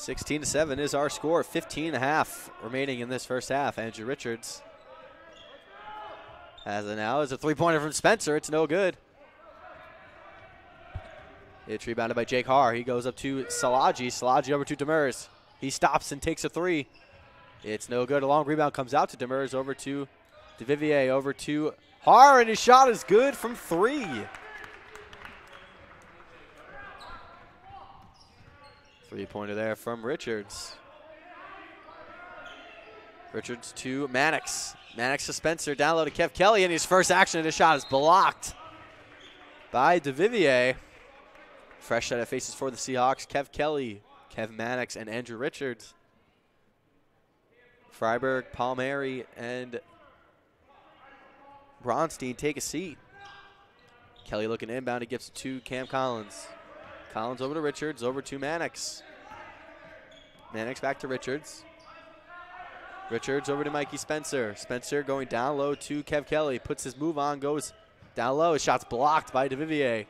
16-7 is our score. 15.5 remaining in this first half. Andrew Richards has it now. It's a three-pointer from Spencer. It's no good. It's rebounded by Jake Haar. He goes up to Salaji. Salaji over to Demers. He stops and takes a three. It's no good. A long rebound comes out to Demers. Over to DeVivier. Over to Haar, and his shot is good from three. Three-pointer there from Richards. Richards to Mannix. Mannix to Spencer. Down low to Kev Kelly, and his first action of the shot is blocked by DeVivier. Fresh set of faces for the Seahawks. Kev Kelly, Kev Mannix, and Andrew Richards. Freiberg, Palmieri, and Bronstein take a seat. Kelly looking inbound. He gives it to Cam Collins. Collins over to Richards, over to Mannix. Mannix back to Richards. Richards over to Mikey Spencer. Spencer going down low to Kev Kelly. Puts his move on, goes down low. His shot's blocked by DeVivier.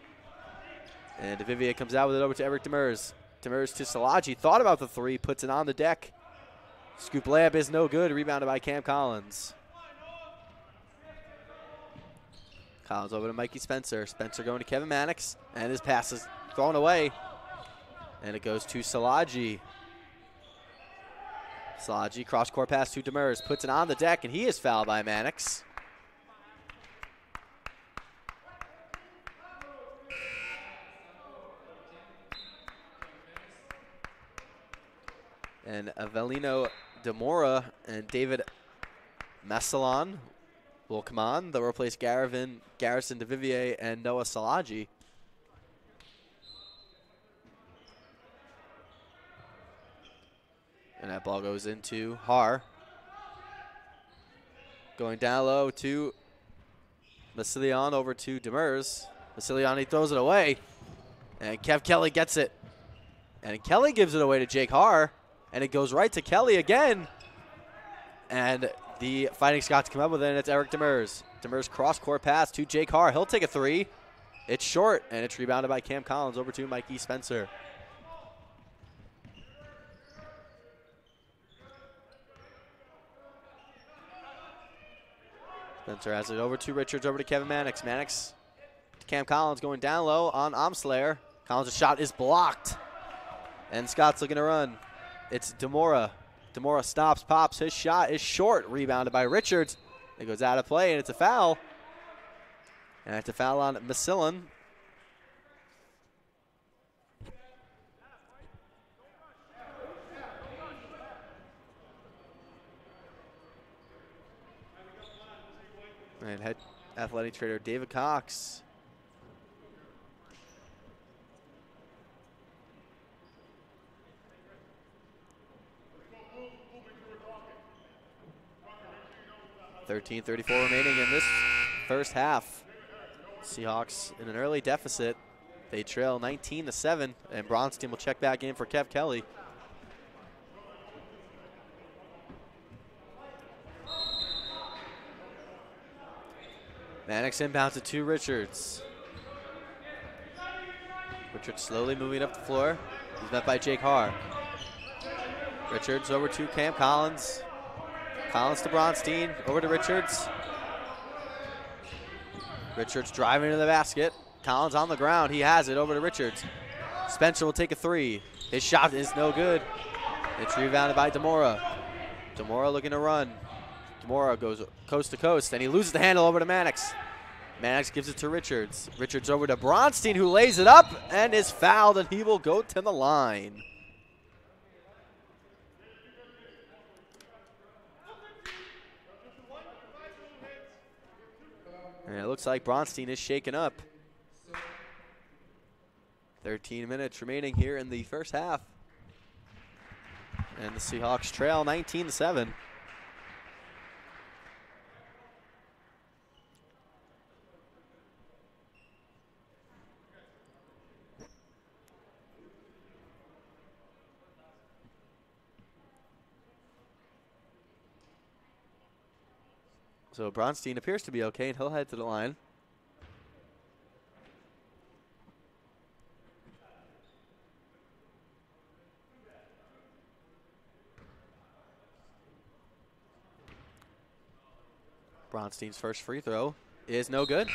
And DeVivier comes out with it over to Eric Demers. Demers to Salaji. Thought about the three, puts it on the deck. Scoop layup is no good. Rebounded by Cam Collins. Collins over to Mikey Spencer. Spencer going to Kevin Mannix. And his pass is thrown away. And it goes to Salaji. Salaji, cross-court pass to Demers. Puts it on the deck, and he is fouled by Mannix. And Avelino Demora and David Massalon will come on. They'll replace Garrison DeVivier and Noah Salaji. And that ball goes into Haar. Going down low to Massilian over to Demers. Massilian, he throws it away. And Kev Kelly gets it. And Kelly gives it away to Jake Haar. And it goes right to Kelly again. And the Fighting Scots come up with it, and it's Eric Demers. Demers cross-court pass to Jake Haar. He'll take a three. It's short, and it's rebounded by Cam Collins over to Mikey Spencer. Spencer has it over to Richards, over to Kevin Mannix. Mannix to Cam Collins going down low on Omslayer. Collins' shot is blocked. And Scott's looking to run. It's Demora. Demora stops, pops. His shot is short. Rebounded by Richards. It goes out of play, and it's a foul. And it's a foul on Massillon. And head athletic trainer David Cox. .34 remaining in this first half. Seahawks in an early deficit. They trail 19-7, and Bronstein will check back in for Kev Kelly. Mannix inbounds it to Richards. Richards slowly moving up the floor. He's met by Jake Haar. Richards over to Cam Collins. Collins to Bronstein, over to Richards. Richards driving to the basket. Collins on the ground. He has it over to Richards. Spencer will take a three. His shot is no good. It's rebounded by Demora. Demora looking to run. Demora goes coast to coast, and he loses the handle over to Mannix. Mannix gives it to Richards. Richards over to Bronstein, who lays it up and is fouled, and he will go to the line. And it looks like Bronstein is shaken up. 13 minutes remaining here in the first half. And the Seahawks trail 19-7. So Bronstein appears to be okay, and he'll head to the line. Bronstein's first free throw is no good.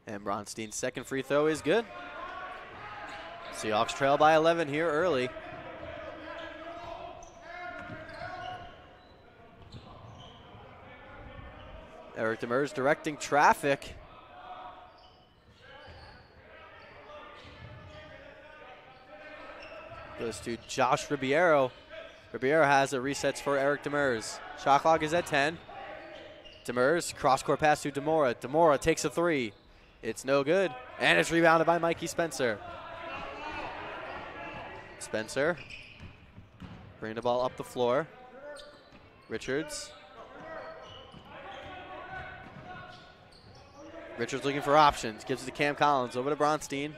And Bronstein's second free throw is good. Seahawks trail by 11 here early. Eric Demers directing traffic. Goes to Josh Ribeiro. Ribeiro has it, resets for Eric Demers. Shot clock is at 10. Demers, cross-court pass to Demora. Demora takes a three. It's no good, and it's rebounded by Mikey Spencer. Spencer, bring the ball up the floor. Richards. Richards looking for options, gives it to Cam Collins, over to Bronstein.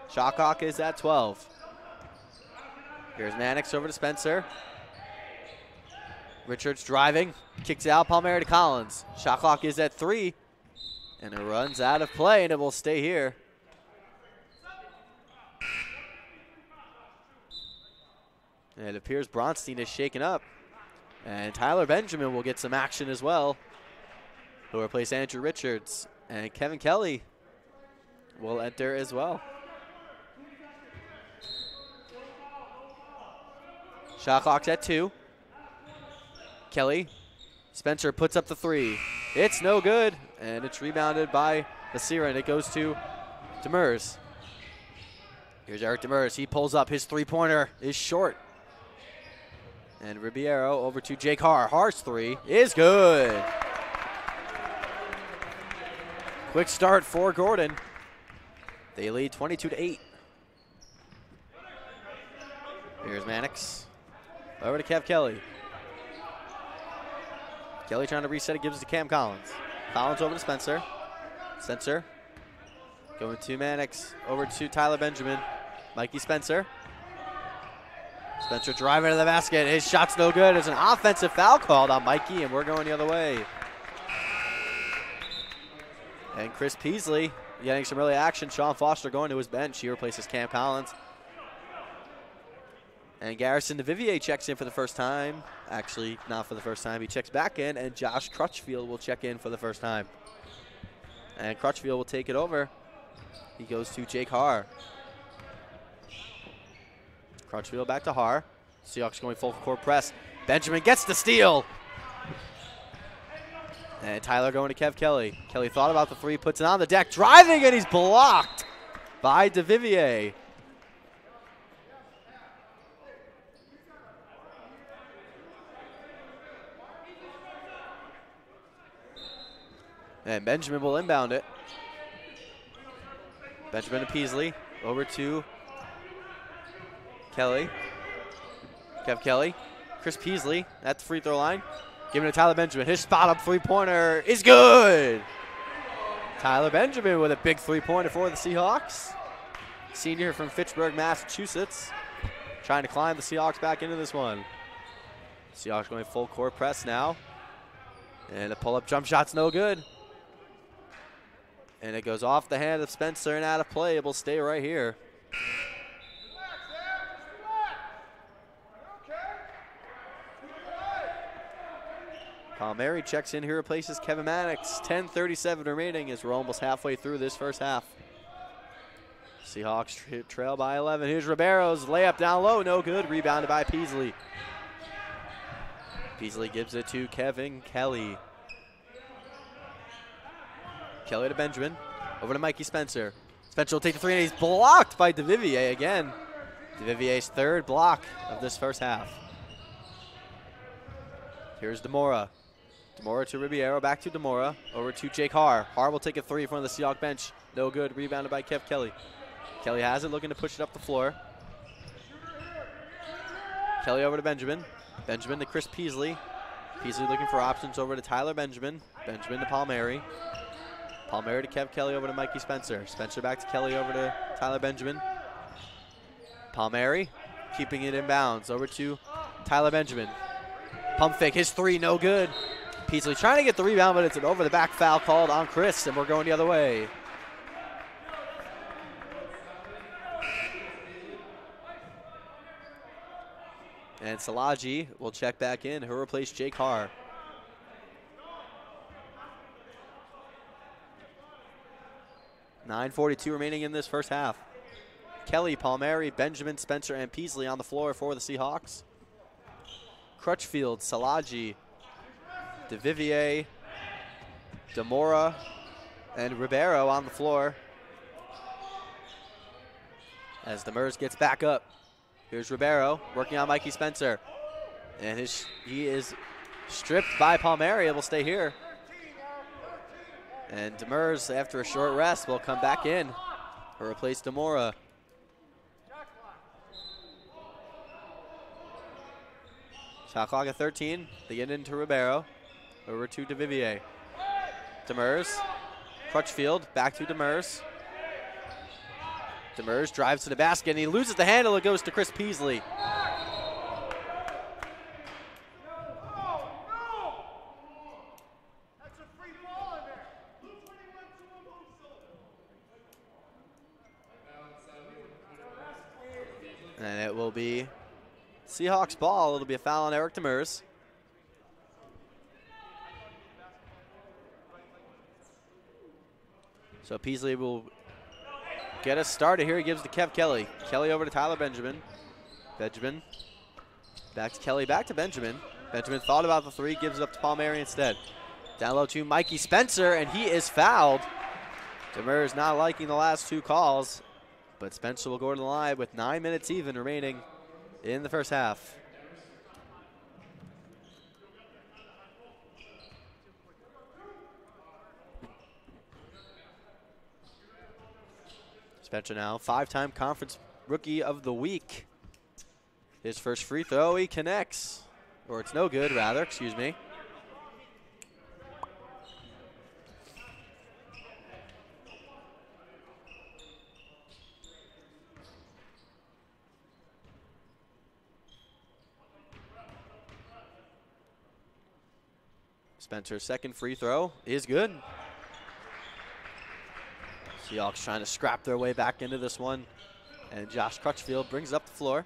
Shot clock is at 12. Here's Mannix over to Spencer. Richards driving, kicks out, Palmieri to Collins. Shot clock is at 3. And it runs out of play, and it will stay here. And it appears Bronstein is shaken up. And Tyler Benjamin will get some action as well. He'll replace Andrew Richards. And Kevin Kelly will enter as well. Shot clock's at 2. Kelly. Spencer puts up the 3. It's no good, and it's rebounded by Basira, and it goes to Demers. Here's Eric Demers. He pulls up. His three-pointer is short. And Ribeiro over to Jake Haar. Haar's 3 is good. Quick start for Gordon. They lead 22-8. Here's Mannix. Over to Kev Kelly. Kelly trying to reset it, gives it to Cam Collins. Collins over to Spencer. Spencer going to Mannix, over to Tyler Benjamin. Mikey Spencer. Spencer driving to the basket. His shot's no good. There's an offensive foul called on Mikey, and we're going the other way. And Chris Peasley getting some early action. Sean Foster going to his bench. He replaces Cam Collins. And Garrison DeVivier checks in for the first time. Actually, not for the first time. He checks back in, and Josh Crutchfield will check in for the first time. And Crutchfield will take it over. He goes to Jake Haar. Crutchfield back to Haar. Seahawks going full court press. Benjamin gets the steal. And Tyler going to Kev Kelly. Kelly thought about the 3, puts it on the deck, driving, and he's blocked by DeVivier. And Benjamin will inbound it. Benjamin to Peasley. Over to Kelly. Kev Kelly. Chris Peasley at the free throw line. Giving it to Tyler Benjamin. His spot up three-pointer is good. Tyler Benjamin with a big three-pointer for the Seahawks. Senior from Fitchburg, Massachusetts. Trying to climb the Seahawks back into this one. Seahawks going full court press now. And a pull-up jump shot's no good. And it goes off the hand of Spencer and out of play. It will stay right here. Palmieri checks in here, replaces Kevin Mannix. 10:37 remaining as we're almost halfway through this first half. Seahawks trail by 11. Here's Ribeiro's layup down low, no good. Rebounded by Peasley. Peasley gives it to Kevin Kelly. Kelly to Benjamin. Over to Mikey Spencer. Spencer will take the 3, and he's blocked by DeVivier again. DeVivier's 3rd block of this first half. Here's Demora. Demora to Ribeiro, back to Demora. Over to Jake Haar. Haar will take a 3 from the Seahawks bench. No good. Rebounded by Kev Kelly. Kelly has it, looking to push it up the floor. Kelly over to Benjamin. Benjamin to Chris Peasley. Peasley looking for options, over to Tyler Benjamin. Benjamin to Palmieri. Palmieri to Kev Kelly, over to Mikey Spencer. Spencer back to Kelly, over to Tyler Benjamin. Palmieri keeping it in bounds, over to Tyler Benjamin. Pump fake, his 3, no good. Peasley trying to get the rebound, but it's an over-the-back foul called on Chris, and we're going the other way. And Salaji will check back in. He'll replace Jake Carr. .9:42 remaining in this first half. Kelly, Palmieri, Benjamin, Spencer, and Peasley on the floor for the Seahawks. Crutchfield, Salaji, DeVivier, Demora, and Ribeiro on the floor. As Demers gets back up. Here's Ribeiro working on Mikey Spencer. And he is stripped by Palmieri. It will stay here. And Demers, after a short rest, will come back in to replace Demora. Shot clock at 13. They get into Ribeiro. Over to DeVivier. Demers. Crutchfield. Back to Demers. Demers drives to the basket, and he loses the handle. It goes to Chris Peasley. And it will be Seahawks ball. It'll be a foul on Eric Demers. So Peasley will get us started here. He gives to Kev Kelly. Kelly over to Tyler Benjamin. Benjamin back to Kelly, back to Benjamin. Benjamin thought about the three, gives it up to Palmieri instead. Down low to Mikey Spencer, and he is fouled. Demers not liking the last two calls, but Spencer will go to the line with 9 minutes even remaining in the first half. Spencer now, five-time conference rookie of the week. His first free throw, he connects. Or it's no good, rather, excuse me. Spencer's second free throw is good. Seahawks trying to scrap their way back into this one. And Josh Crutchfield brings up the floor.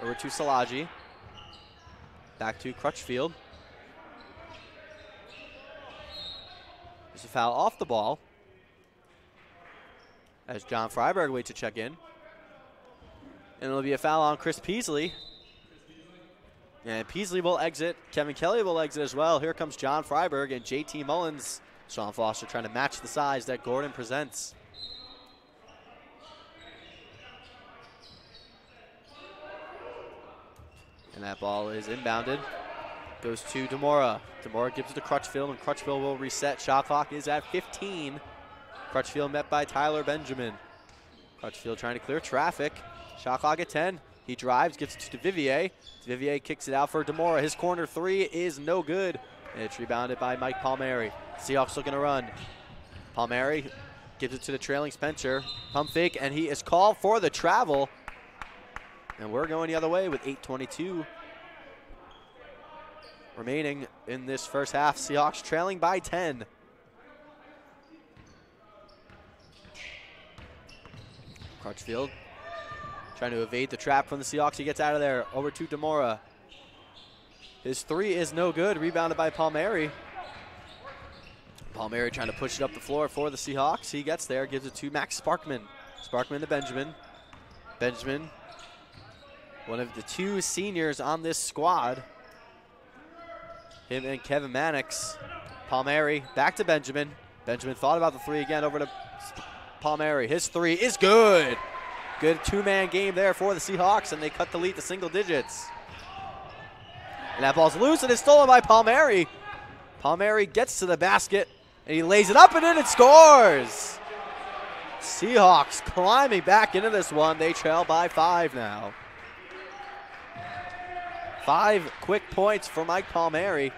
Over to Salaji. Back to Crutchfield. There's a foul off the ball as John Freiberg waits to check in. And it'll be a foul on Chris Peasley. And Peasley will exit. Kevin Kelly will exit as well. Here comes John Freiberg and JT Mullins. Sean Foster trying to match the size that Gordon presents. And that ball is inbounded. Goes to Demora. Demora gives it to Crutchfield, and Crutchfield will reset. Shot clock is at 15. Crutchfield met by Tyler Benjamin. Crutchfield trying to clear traffic. Shot clock at 10. He drives, gives it to DeVivier. DeVivier kicks it out for Demora. His corner three is no good. And it's rebounded by Mike Palmieri. Seahawks looking to run. Palmieri gives it to the trailing Spencer. Pump fake, and he is called for the travel. And we're going the other way with 8:22 remaining in this first half. Seahawks trailing by 10. Crutchfield trying to evade the trap from the Seahawks. He gets out of there. Over to Demora. His three is no good. Rebounded by Palmieri. Palmieri trying to push it up the floor for the Seahawks. He gets there, gives it to Max Sparkman. Sparkman to Benjamin. Benjamin, one of the two seniors on this squad. Him and Kevin Mannix. Palmieri back to Benjamin. Benjamin thought about the three again, over to Palmieri. His three is good. Good two-man game there for the Seahawks, and they cut the lead to single digits. And that ball's loose, and it's stolen by Palmieri. Palmieri gets to the basket, and he lays it up and in and scores. Seahawks climbing back into this one. They trail by 5 now. 5 quick points for Mike Palmieri.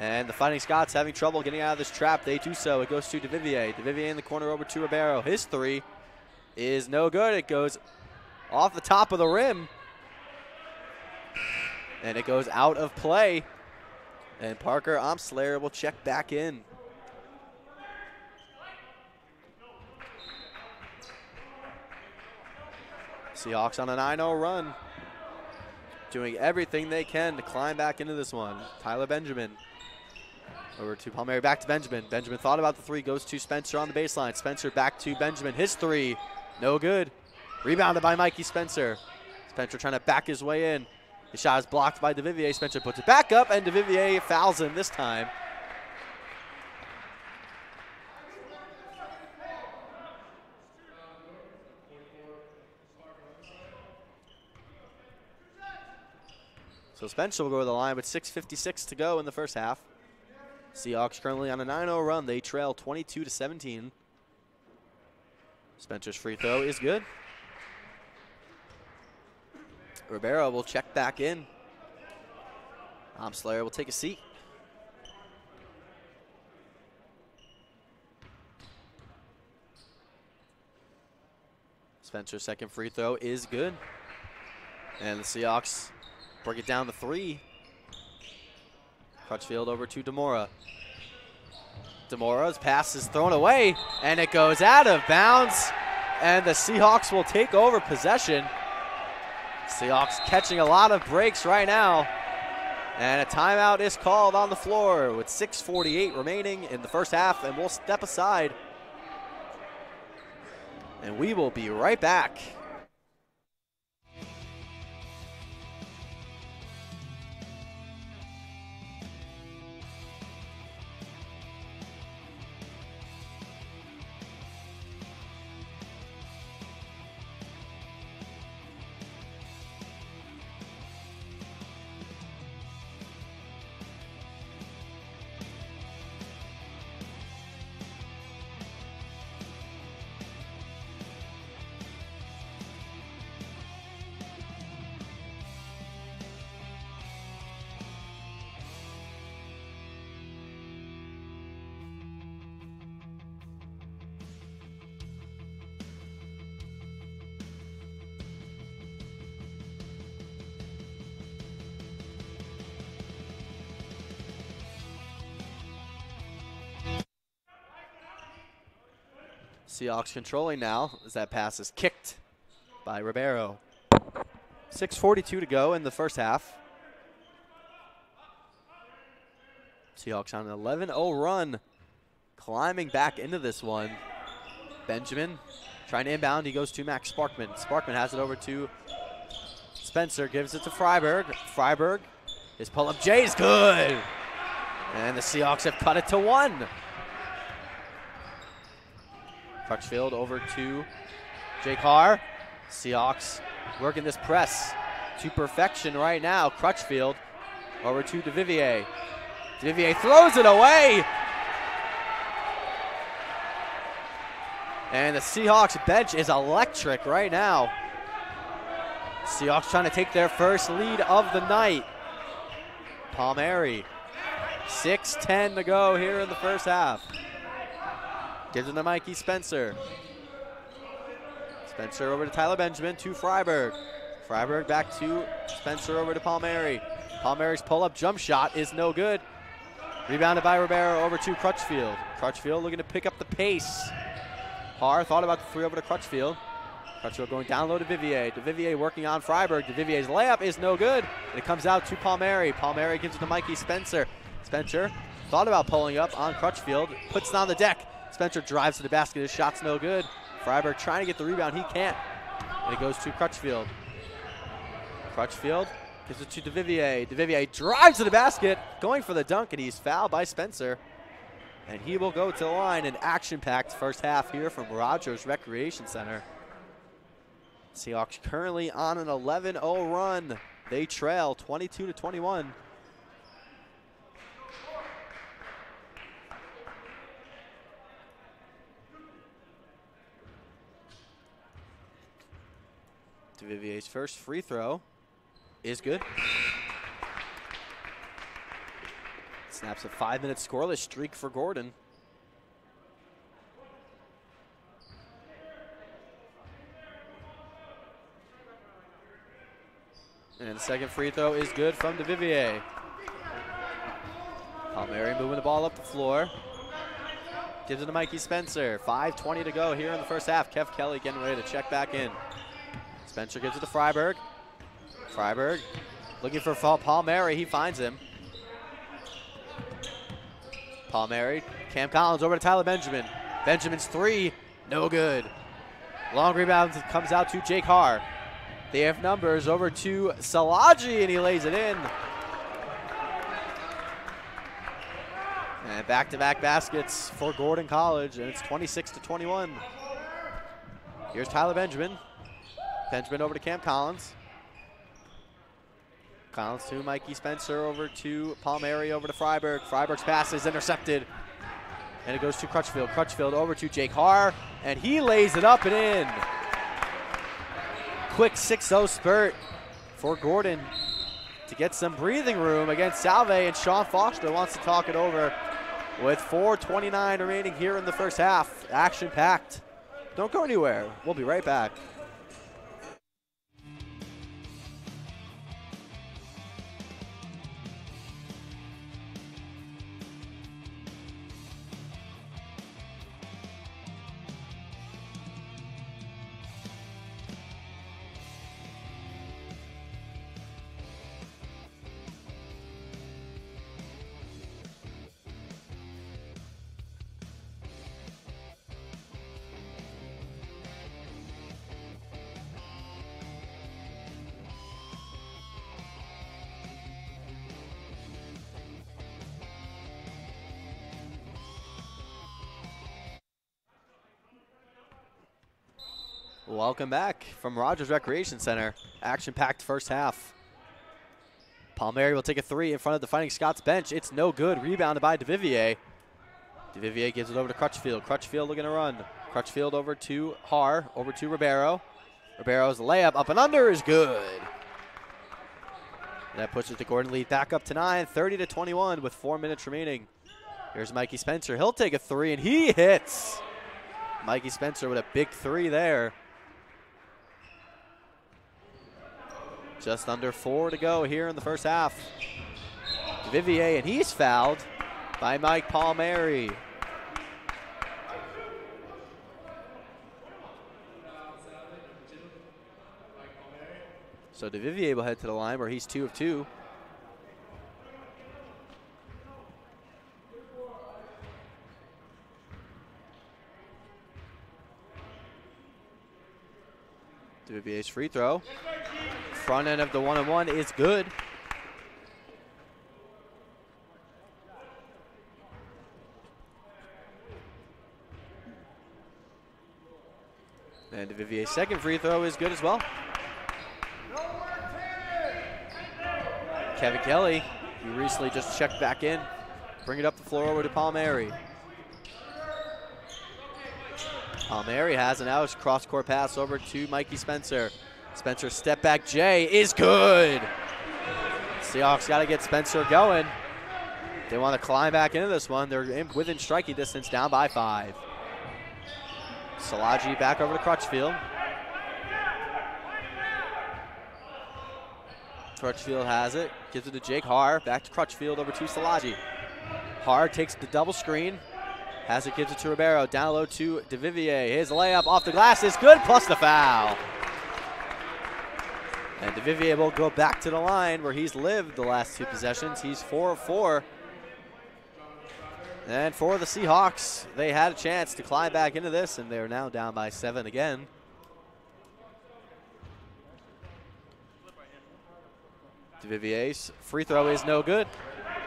And the Fighting Scots having trouble getting out of this trap. They do so. It goes to DeVivier. DeVivier in the corner over to Ribeiro. His three is no good. It goes off the top of the rim. And it goes out of play. And Parker Omslayer will check back in. Seahawks on a 9-0 run. Doing everything they can to climb back into this one. Tyler Benjamin. Over to Palmieri, back to Benjamin. Benjamin thought about the three, goes to Spencer on the baseline. Spencer back to Benjamin. His three, no good. Rebounded by Mikey Spencer. Spencer trying to back his way in. His shot is blocked by DeVivier. Spencer puts it back up, and DeVivier fouls him this time. So Spencer will go to the line with 6:56 to go in the first half. Seahawks currently on a 9-0 run. They trail 22-17. Spencer's free throw is good. Ribeiro will check back in. Omslayer will take a seat. Spencer's second free throw is good. And the Seahawks break it down to 3. Crutchfield over to DeMora. DeMora's pass is thrown away, and it goes out of bounds. And the Seahawks will take over possession. Seahawks catching a lot of breaks right now. And a timeout is called on the floor with 6:48 remaining in the first half, and we'll step aside. And we will be right back. Seahawks controlling now as that pass is kicked by Ribeiro. 6:42 to go in the first half. Seahawks on an 11-0 run, climbing back into this one. Benjamin trying to inbound. He goes to Max Sparkman. Sparkman has it over to Spencer, gives it to Freiberg. Freiberg, his pull-up J is good. And the Seahawks have cut it to 1. Crutchfield over to Jake Carr. Seahawks working this press to perfection right now. Crutchfield over to DeVivier. DeVivier throws it away. And the Seahawks bench is electric right now. Seahawks trying to take their first lead of the night. Palmieri. 6:10 to go here in the first half. Gives it to Mikey Spencer. Spencer over to Tyler Benjamin, to Freiberg. Freiberg back to Spencer over to Palmieri. Palmieri's pull-up jump shot is no good. Rebounded by Ribeiro over to Crutchfield. Crutchfield looking to pick up the pace. Parr thought about the three over to Crutchfield. Crutchfield going down low to DeVivier. DeVivier working on Freiberg. DeVivier's layup is no good. And it comes out to Palmieri. Palmieri gives it to Mikey Spencer. Spencer thought about pulling up on Crutchfield. Puts it on the deck. Spencer drives to the basket. His shot's no good. Freiberg trying to get the rebound. He can't. And it goes to Crutchfield. Crutchfield gives it to DeVivier. DeVivier drives to the basket, going for the dunk, and he's fouled by Spencer. And he will go to the line. An action-packed first half here from Rogers Recreation Center. Seahawks currently on an 11-0 run. They trail 22-21. DeVivier's first free throw is good. Snaps a 5-minute scoreless streak for Gordon. And the second free throw is good from DeVivier. Palmieri moving the ball up the floor. Gives it to Mikey Spencer. 5:20 to go here in the first half. Kev Kelly getting ready to check back in. Spencer gives it to Freiberg. Freiberg looking for Palmieri. He finds him. Palmieri. Cam Collins over to Tyler Benjamin. Benjamin's three. No good. Long rebound comes out to Jake Haar. They have numbers over to Salaji, and he lays it in. And back-to-back baskets for Gordon College, and it's 26-21. Here's Tyler Benjamin. Benjamin over to Cam Collins. Collins to Mikey Spencer, over to Palmieri, over to Freiberg. Freiberg's pass is intercepted, and it goes to Crutchfield. Crutchfield over to Jake Haar, and he lays it up and in. Quick 6-0 spurt for Gordon to get some breathing room against Salve, and Sean Foster wants to talk it over with 4:29 remaining here in the first half. Action-packed. Don't go anywhere. We'll be right back. Welcome back from Rogers Recreation Center. Action-packed first half. Palmieri will take a three in front of the Fighting Scots bench. It's no good. Rebounded by DeVivier. DeVivier gives it over to Crutchfield. Crutchfield looking to run. Crutchfield over to Haar, over to Ribeiro. Ribeiro's layup up and under is good. And that pushes the Gordon lead back up to 9, 30-21 with 4 minutes remaining. Here's Mikey Spencer. He'll take a three, and he hits. Mikey Spencer with a big three there. Just under 4 to go here in the first half. Vivier, and he's fouled by Mike Palmieri. So DeVivier will head to the line where he's 2 of 2. DeVivier's free throw. Front end of the 1-on-1 is good. And DeVivier's second free throw is good as well. Kevin Kelly, he recently just checked back in. Bring it up the floor over to Palmieri. Palmieri has an out cross-court pass over to Mikey Spencer. Spencer's step back J is good. Seahawks got to get Spencer going. They want to climb back into this one. They're within striking distance, down by 5. Salaji back over to Crutchfield. Crutchfield has it, gives it to Jake Haar. Back to Crutchfield over to Salaji. Haar takes the double screen. Has it, gives it to Ribeiro. Down low to DeVivier. His layup off the glass is good, plus the foul. And DeVivier will go back to the line where he's lived the last 2 possessions. He's 4 of 4. And for the Seahawks, they had a chance to climb back into this, and they're now down by 7 again. DeVivier's free throw is no good.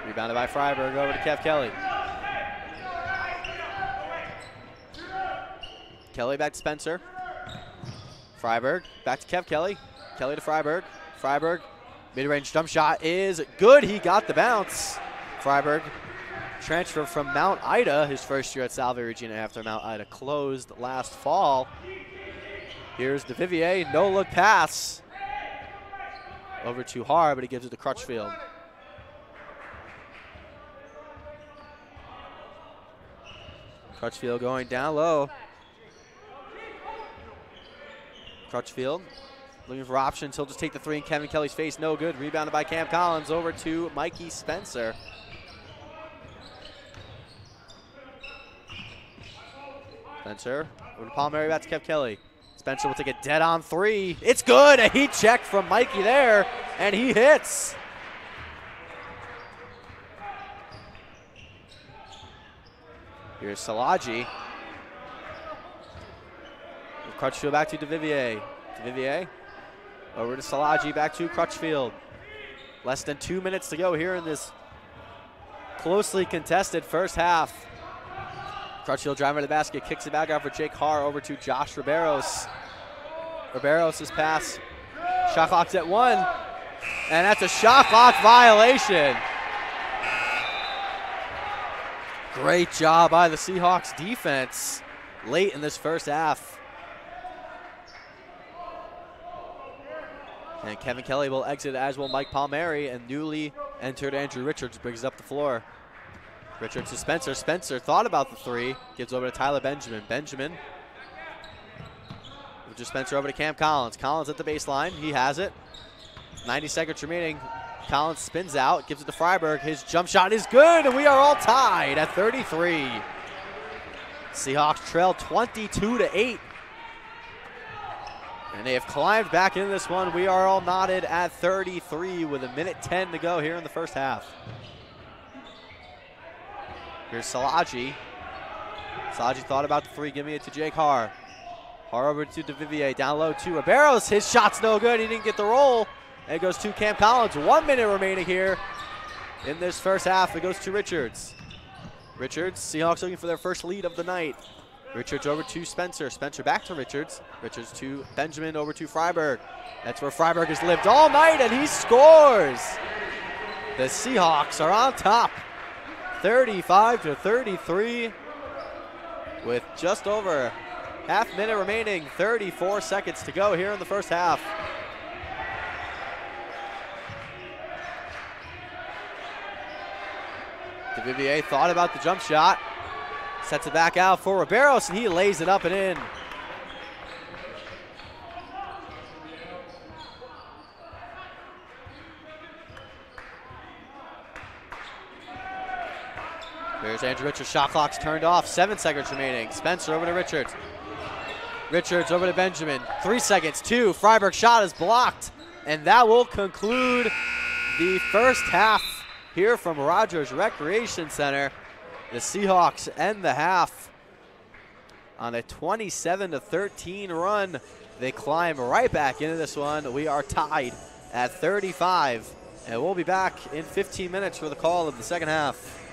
Rebounded by Freiberg over to Kev Kelly. Kelly back to Spencer. Freiberg back to Kev Kelly. Kelly to Freiberg. Freiberg, mid-range jump shot is good. He got the bounce. Freiberg transfer from Mount Ida, his first year at Salve Regina after Mount Ida closed last fall. Here's DeVivier, no-look pass over to Haar, but he gives it to Crutchfield. Crutchfield going down low. Crutchfield looking for options. He'll just take the three in Kevin Kelly's face. No good. Rebounded by Cam Collins over to Mikey Spencer. Spencer over to Palmieri, back to Kev Kelly. Spencer will take a dead-on three. It's good. A heat check from Mikey there, and he hits. Here's Salaji. Crutchfield back to DeVivier. DeVivier over to Salaji, back to Crutchfield. Less than 2 minutes to go here in this closely contested first half. Crutchfield driving to the basket, kicks it back out for Jake Carr, over to Josh Riberos. Riberos' pass. Shot clock's at 1, and that's a shot clock violation. Great job by the Seahawks defense late in this first half. And Kevin Kelly will exit, as will Mike Palmieri, and newly entered Andrew Richards brings up the floor. Richards to Spencer. Spencer thought about the three. Gives over to Tyler Benjamin. Benjamin. Just Spencer over to Cam Collins. Collins at the baseline. He has it. 90 seconds remaining. Collins spins out. Gives it to Freiberg. His jump shot is good, and we are all tied at 33. Seahawks trail 22-8. And they have climbed back into this one. We are all knotted at 33 with 1:10 to go here in the first half. Here's Salaji. Salaji thought about the three, giving it to Jake Harr. Harr over to DeVivier, down low to Riberos. His shot's no good, he didn't get the roll. And it goes to Cam Collins. 1 minute remaining here in this first half. It goes to Richards. Richards, Seahawks looking for their first lead of the night. Richards over to Spencer. Spencer back to Richards. Richards to Benjamin, over to Freiberg. That's where Freiberg has lived all night, and he scores. The Seahawks are on top. 35-33 with just over half minute remaining, 34 seconds to go here in the first half. DeVivier thought about the jump shot, sets it back out for Riberos, and he lays it up and in. There's Andrew Richards, shot clock's turned off, 7 seconds remaining. Spencer over to Richards. Richards over to Benjamin, 3 seconds, 2. Freiberg shot is blocked, and that will conclude the first half here from Rogers Recreation Center. The Seahawks end the half on a 27-13 run. They climb right back into this one. We are tied at 35, and we'll be back in 15 minutes for the call of the second half.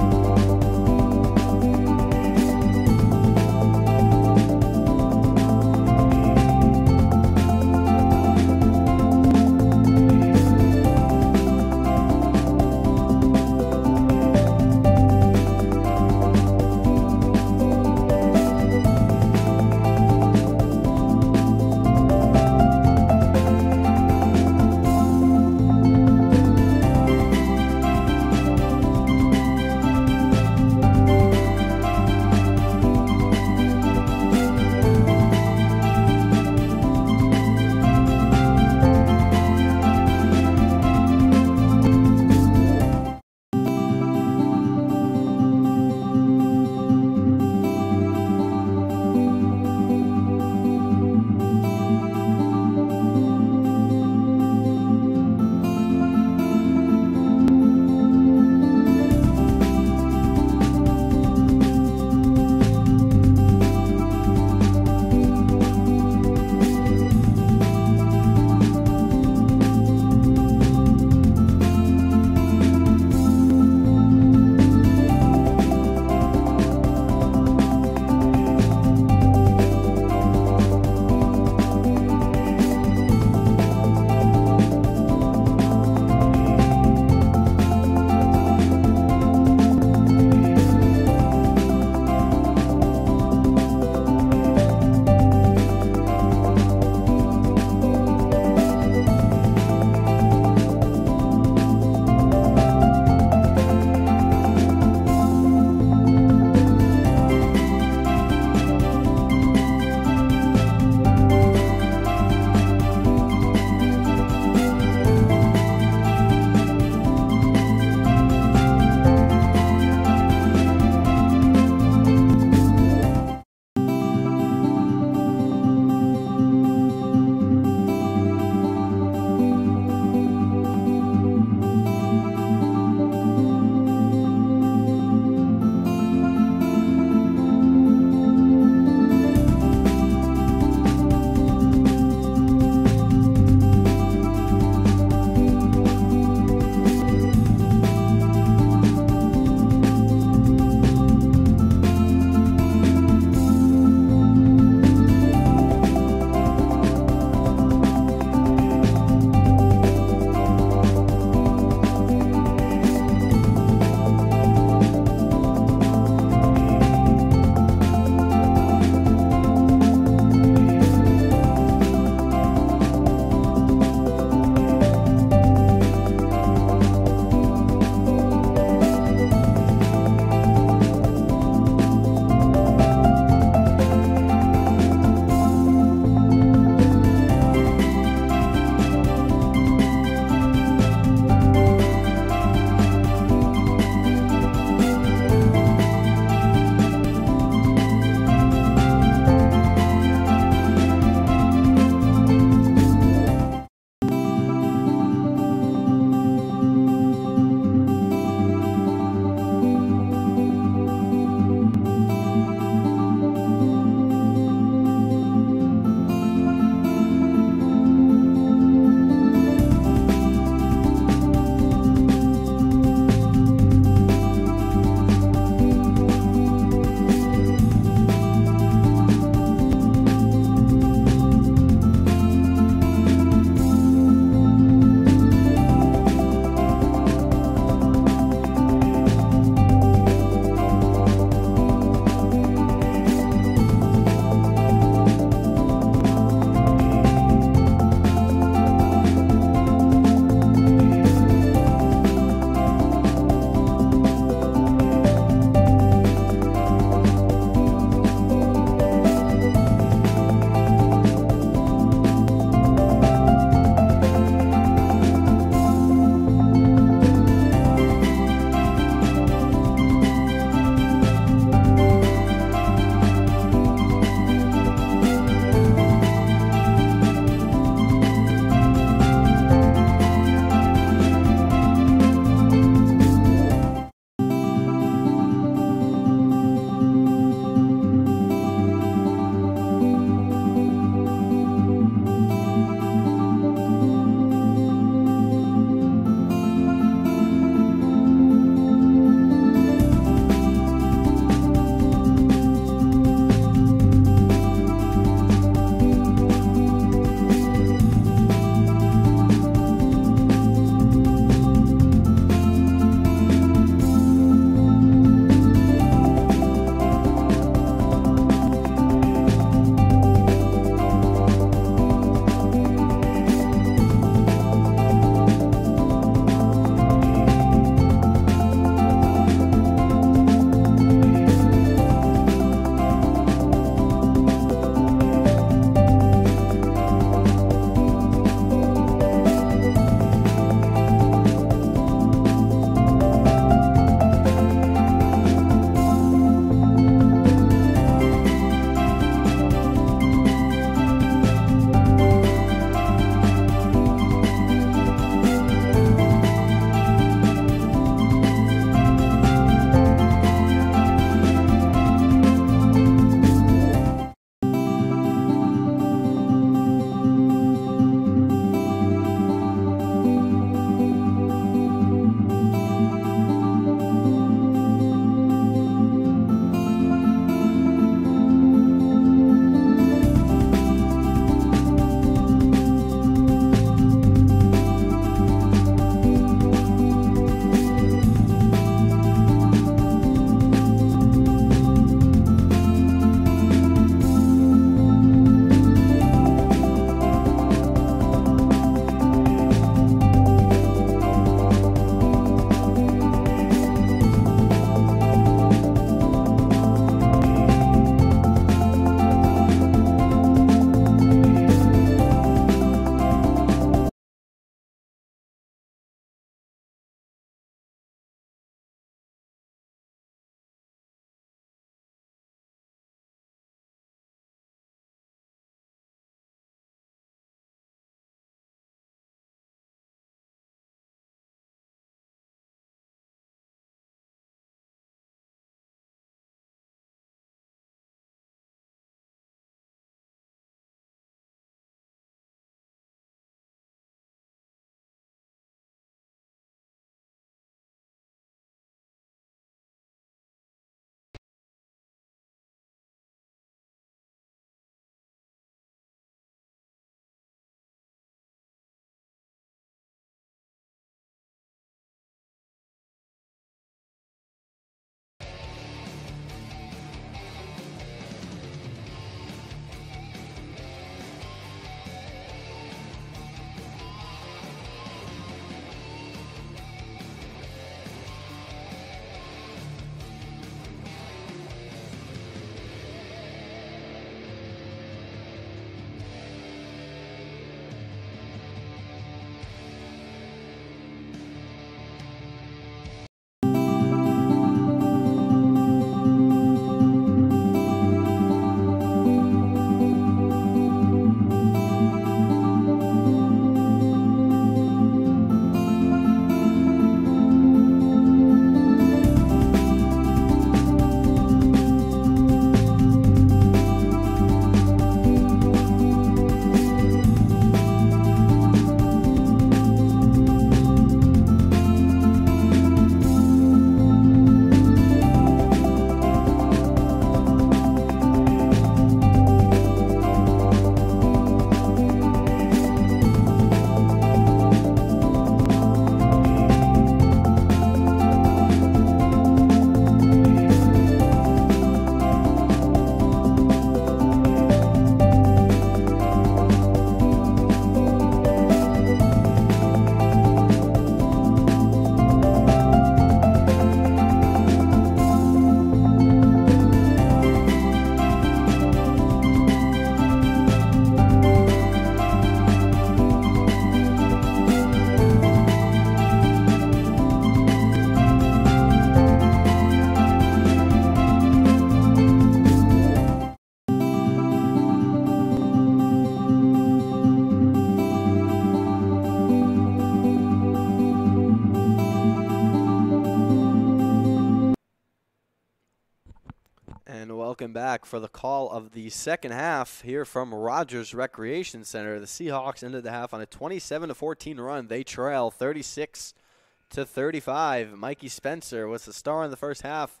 And welcome back for the call of the second half here from Rogers Recreation Center. The Seahawks ended the half on a 27-14 run. They trail 36-35. Mikey Spencer was the star in the first half.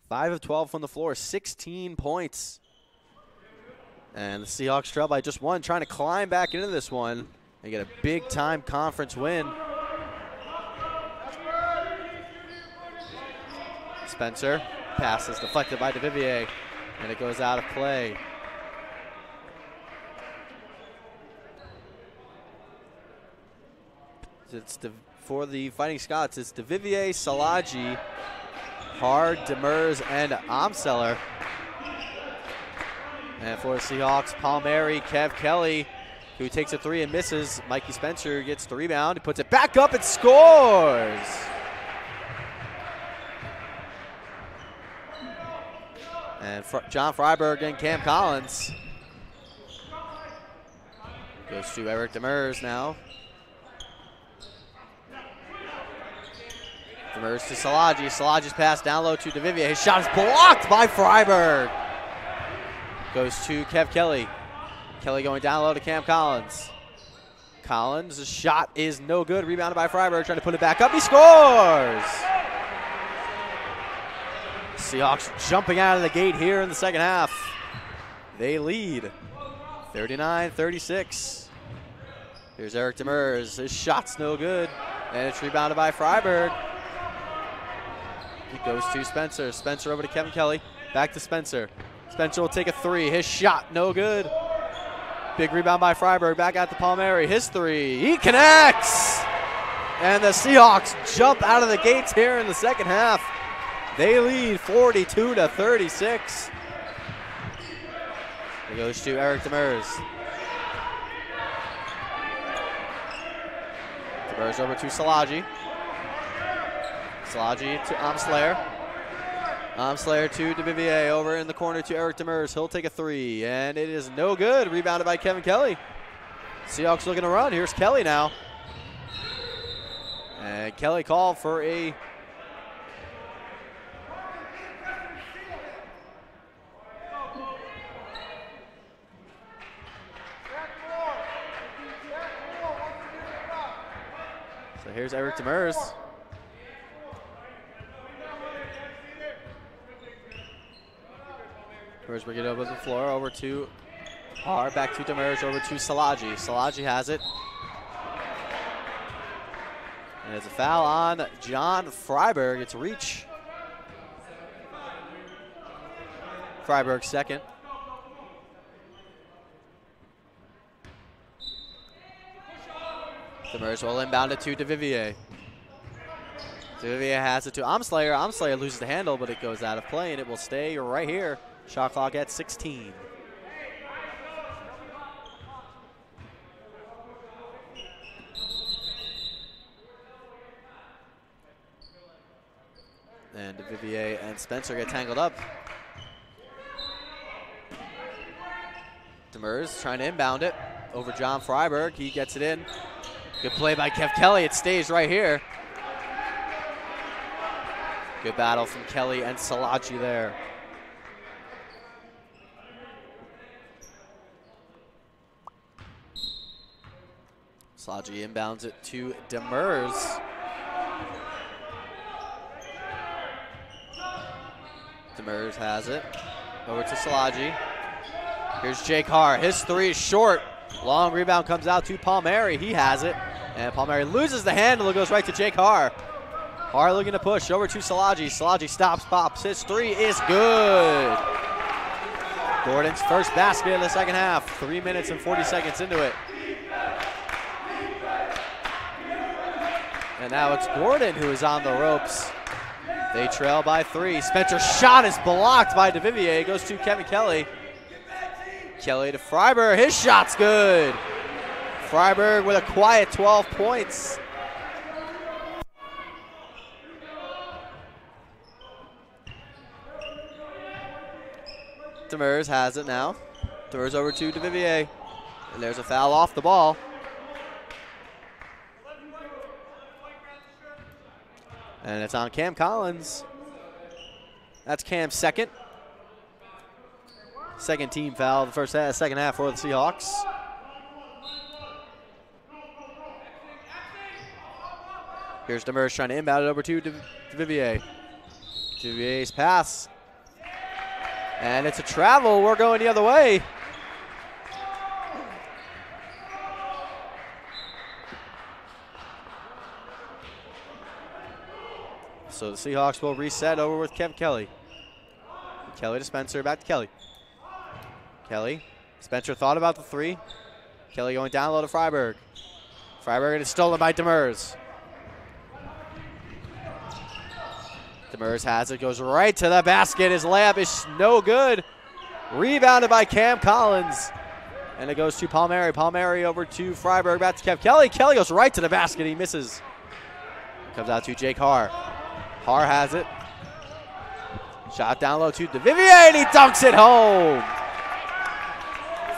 5 of 12 from the floor, 16 points. And the Seahawks trail by just one, trying to climb back into this one and get a big-time conference win. Spencer. Pass is deflected by DeVivier, and it goes out of play. For the Fighting Scots, it's DeVivier, Salaji, Hard, Demers, and Amseller. And for the Seahawks, Palmieri, Kev Kelly, who takes a three and misses. Mikey Spencer gets the rebound. He puts it back up and scores. And John Freiberg and Cam Collins. Goes to Eric Demers now. Demers to Salaji. Salaji's pass down low to DeVivier. His shot is blocked by Freiberg. Goes to Kev Kelly. Kelly going down low to Cam Collins. Collins' shot is no good. Rebounded by Freiberg. Trying to put it back up. He scores! Seahawks jumping out of the gate here in the second half. They lead 39-36. Here's Eric Demers. His shot's no good. And it's rebounded by Freiberg. He goes to Spencer. Spencer over to Kevin Kelly. Back to Spencer. Spencer will take a three. His shot no good. Big rebound by Freiberg. Back out to Palmieri. His three. He connects! And the Seahawks jump out of the gates here in the second half. They lead 42-36. It goes to Eric Demers. Demers over to Salaji. Salaji to Amslayer. Amslayer to DeVivier over in the corner to Eric Demers. He'll take a three, and it is no good. Rebounded by Kevin Kelly. Seahawks looking to run. Here's Kelly now. And Kelly called for a here's Eric Demers. Demers bring it over the floor, over to Har, back to Demers, over to Salaji. Salaji has it. And it's a foul on John Freiberg. It's reach. Freiberg second. Demers will inbound it to DeVivier. DeVivier has it to Amslayer. Amslayer loses the handle, but it goes out of play, and it will stay right here. Shot clock at 16. And DeVivier and Spencer get tangled up. Demers trying to inbound it over John Freiberg. He gets it in. Good play by Kev Kelly. It stays right here. Good battle from Kelly and Salaji there. Salaji inbounds it to Demers. Demers has it. Over to Salaji. Here's Jake Har. His three is short. Long rebound comes out to Palmieri. He has it. And Palmieri loses the handle. It goes right to Jake Har. Har looking to push over to Salaji. Salaji stops, pops. His three is good. Gordon's first basket in the second half. 3 minutes and 40 seconds into it. And now it's Gordon who is on the ropes. They trail by 3. Spencer's shot is blocked by DeVivier. It goes to Kevin Kelly. Kelly to Freiberg. His shot's good. Freiberg with a quiet 12 points. Demers has it now. Demers over to DeVivier. And there's a foul off the ball. And it's on Cam Collins. That's Cam's second. Second team foul the second half for the Seahawks. Here's Demers trying to inbound it over to Vivier. Vivier's pass. And it's a travel. We're going the other way. So the Seahawks will reset over with Kev Kelly. Kelly to Spencer, back to Kelly. Kelly. Spencer thought about the three. Kelly going down low to Freiberg. Freiberg is stolen by Demers. Demers has it, goes right to the basket. His layup is no good. Rebounded by Cam Collins. And it goes to Palmieri. Palmieri over to Freiberg, back to Kev Kelly. Kelly goes right to the basket. He misses. Comes out to Jake Haar. Haar has it. Shot down low to DeVivier, and he dunks it home.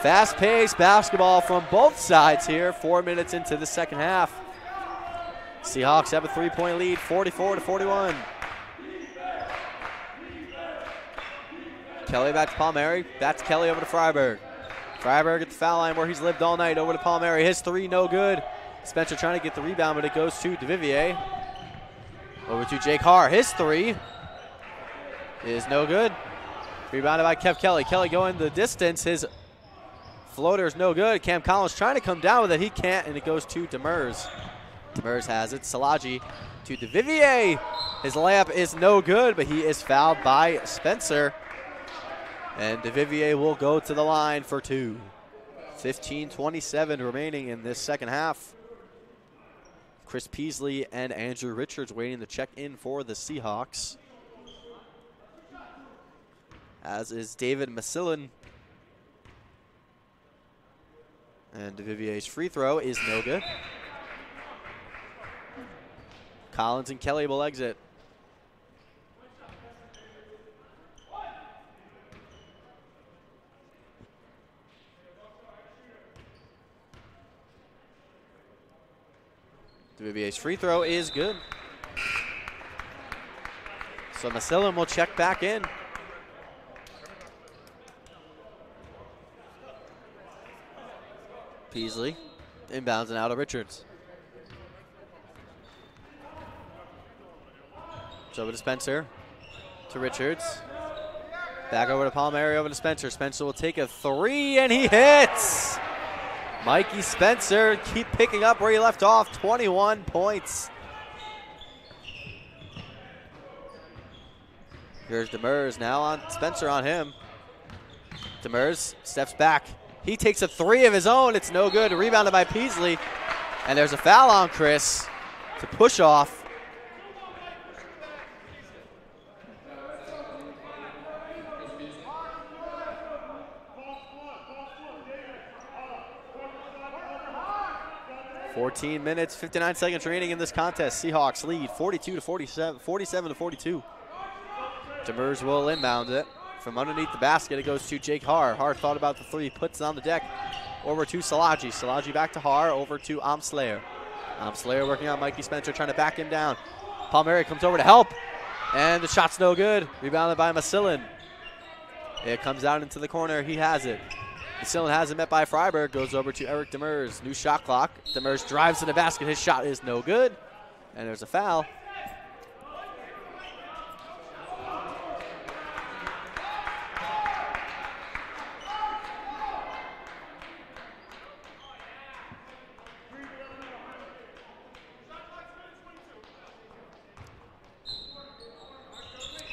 Fast-paced basketball from both sides here. 4 minutes into the second half. Seahawks have a 3-point lead, 44-41. Kelly back to Palmieri. Back to Kelly over to Freiberg. Freiberg at the foul line where he's lived all night. Over to Palmieri. His three, no good. Spencer trying to get the rebound, but it goes to DeVivier. Over to Jake Haar. His three is no good. Rebounded by Kev Kelly. Kelly going the distance. His floater is no good. Cam Collins trying to come down with it. He can't, and it goes to Demers. Demers has it. Salaji to DeVivier. His layup is no good, but he is fouled by Spencer. And DeVivier will go to the line for two. 15:27 remaining in this second half. Chris Peasley and Andrew Richards waiting to check in for the Seahawks. As is David Masilin. And DeVivier's free throw is no good. Collins and Kelly will exit. DeVivier's free throw is good. So Masilin will check back in. Peasley inbounds and out of Richards. It's over to Spencer, to Richards. Back over to Palmieri, over to Spencer. Spencer will take a three, and he hits! Mikey Spencer keep picking up where he left off, 21 points. Here's Demers now on Spencer on him. Demers steps back. He takes a three of his own. It's no good. Rebounded by Peasley. And there's a foul on Chris to push off. (14 minutes, 59 seconds remaining in this contest. Seahawks lead 47-42. Demers will inbound it. From underneath the basket, it goes to Jake Haar. Haar thought about the three, puts it on the deck. Over to Salaji. Salaji back to Haar, over to Amslayer. Amslayer working on Mikey Spencer, trying to back him down. Palmieri comes over to help, and the shot's no good. Rebounded by Masilin. It comes out into the corner. He has it. Masilin has it met by Freiberg. Goes over to Eric Demers. New shot clock. Demers drives to the basket. His shot is no good, and there's a foul.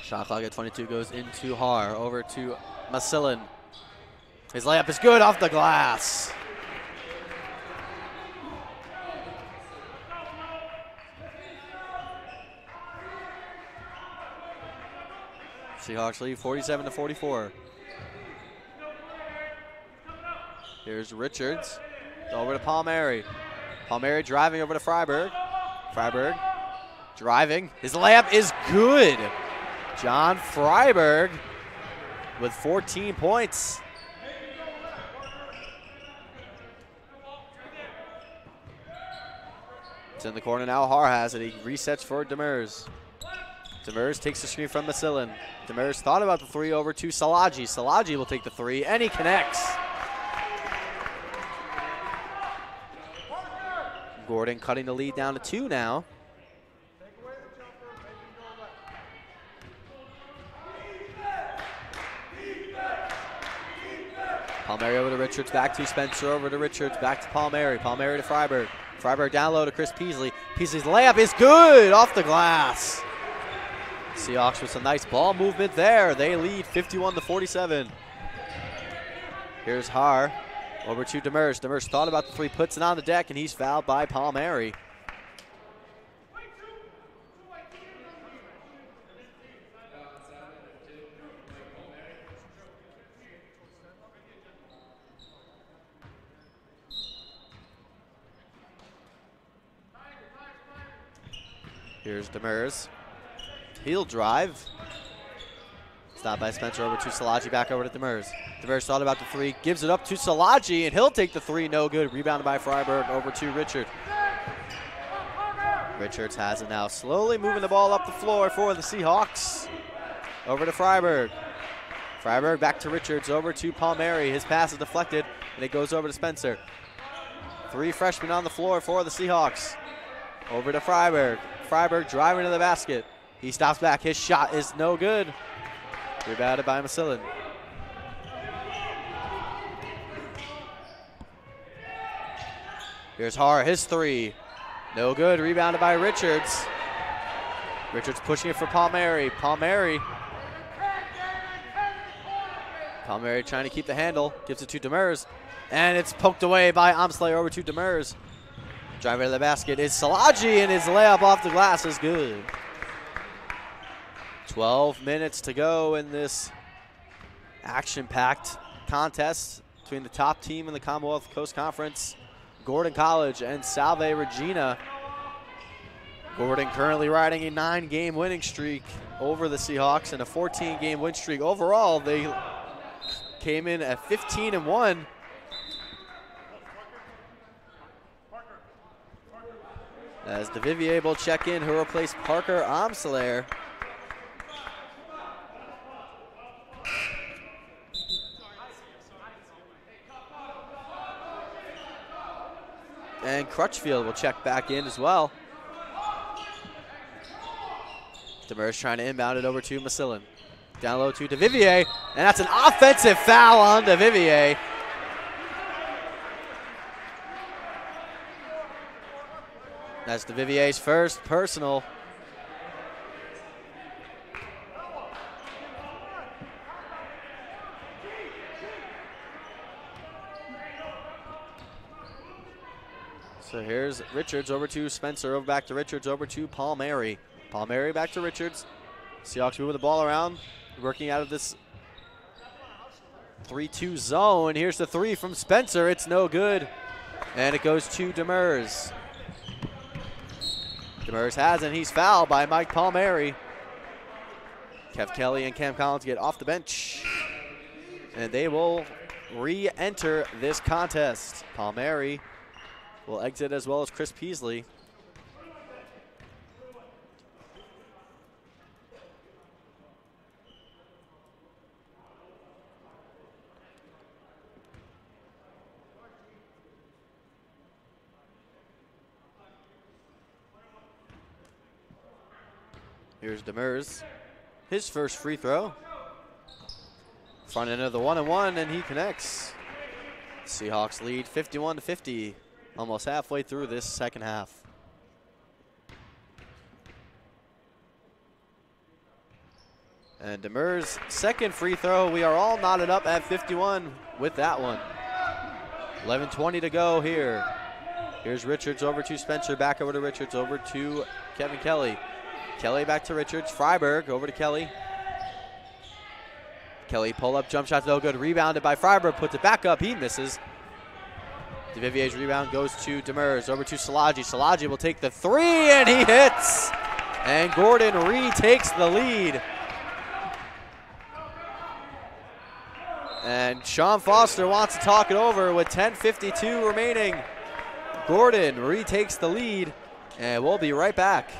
Shot clock at 22 goes into Haar. Over to Masilin. His layup is good off the glass. Seahawks lead 47-44. Here's Richards. Over to Palmieri. Palmieri driving over to Freiberg. Freiberg driving. His layup is good. John Freiberg with 14 points. It's in the corner now. Haar has it. He resets for Demers. Demers takes the screen from Masilin. Demers thought about the three over to Salaji. Salaji will take the three, and he connects. Gordon cutting the lead down to 2 now. Palmieri over to Richards, back to Spencer, over to Richards, back to Palmieri. Palmieri to Freiberg. Freiberg down low to Chris Peasley. Peasley's layup is good, off the glass. Seahawks with some nice ball movement there. They lead 51-47. Here's Haar over to Demers. Demers thought about the three, puts it on the deck, and he's fouled by Palmieri. Here's Demers. Heel drive. Stopped by Spencer, over to Salaji, back over to Demers. Demers thought about the three, gives it up to Salaji, and he'll take the three, no good. Rebounded by Freiberg, over to Richard. Richards has it now, slowly moving the ball up the floor for the Seahawks. Over to Freiberg. Freiberg back to Richards, over to Palmieri. His pass is deflected, and it goes over to Spencer. 3 freshmen on the floor for the Seahawks. Over to Freiberg. Freiberg driving to the basket. He stops back. His shot is no good. Rebounded by Masilin. Here's Haar, his three. No good. Rebounded by Richards. Richards pushing it for Palmieri. Palmieri trying to keep the handle. Gives it to Demers. And it's poked away by Amsley, over to Demers. Driver to the basket is Salaji, and his layup off the glass is good. 12 minutes to go in this action-packed contest between the top team in the Commonwealth Coast Conference, Gordon College and Salve Regina. Gordon currently riding a 9-game winning streak over the Seahawks and a 14-game win streak. Overall, they came in at 15-1. As DeVivier will check in, who replaced Parker Amselair. And Crutchfield will check back in as well. Demers trying to inbound it over to Masilin. Down low to DeVivier, and that's an offensive foul on DeVivier. That's DeVivier's first personal. So here's Richards over to Spencer, over back to Richards, over to Palmieri. Palmieri back to Richards. Seahawks moving the ball around, working out of this 3-2 zone. Here's the three from Spencer. It's no good. And it goes to Demers. Demers has it, and he's fouled by Mike Palmieri. Kev Kelly and Cam Collins get off the bench, and they will re-enter this contest. Palmieri will exit as well as Chris Peasley. Here's Demers, his first free throw. Front end of the 1-and-1, and he connects. Seahawks lead 51-50, almost halfway through this second half. And Demers' second free throw. We are all knotted up at 51 with that one. 11:20 to go here. Here's Richards over to Spencer, back over to Richards, over to Kevin Kelly. Kelly back to Richards. Freiberg over to Kelly. Kelly pull up, jump shot, no good. Rebounded by Freiberg, puts it back up. He misses. DeVivier's rebound goes to Demers, over to Salaji. Salaji will take the three, and he hits. And Gordon retakes the lead. And Sean Foster wants to talk it over with 10:52 remaining. Gordon retakes the lead, and we'll be right back.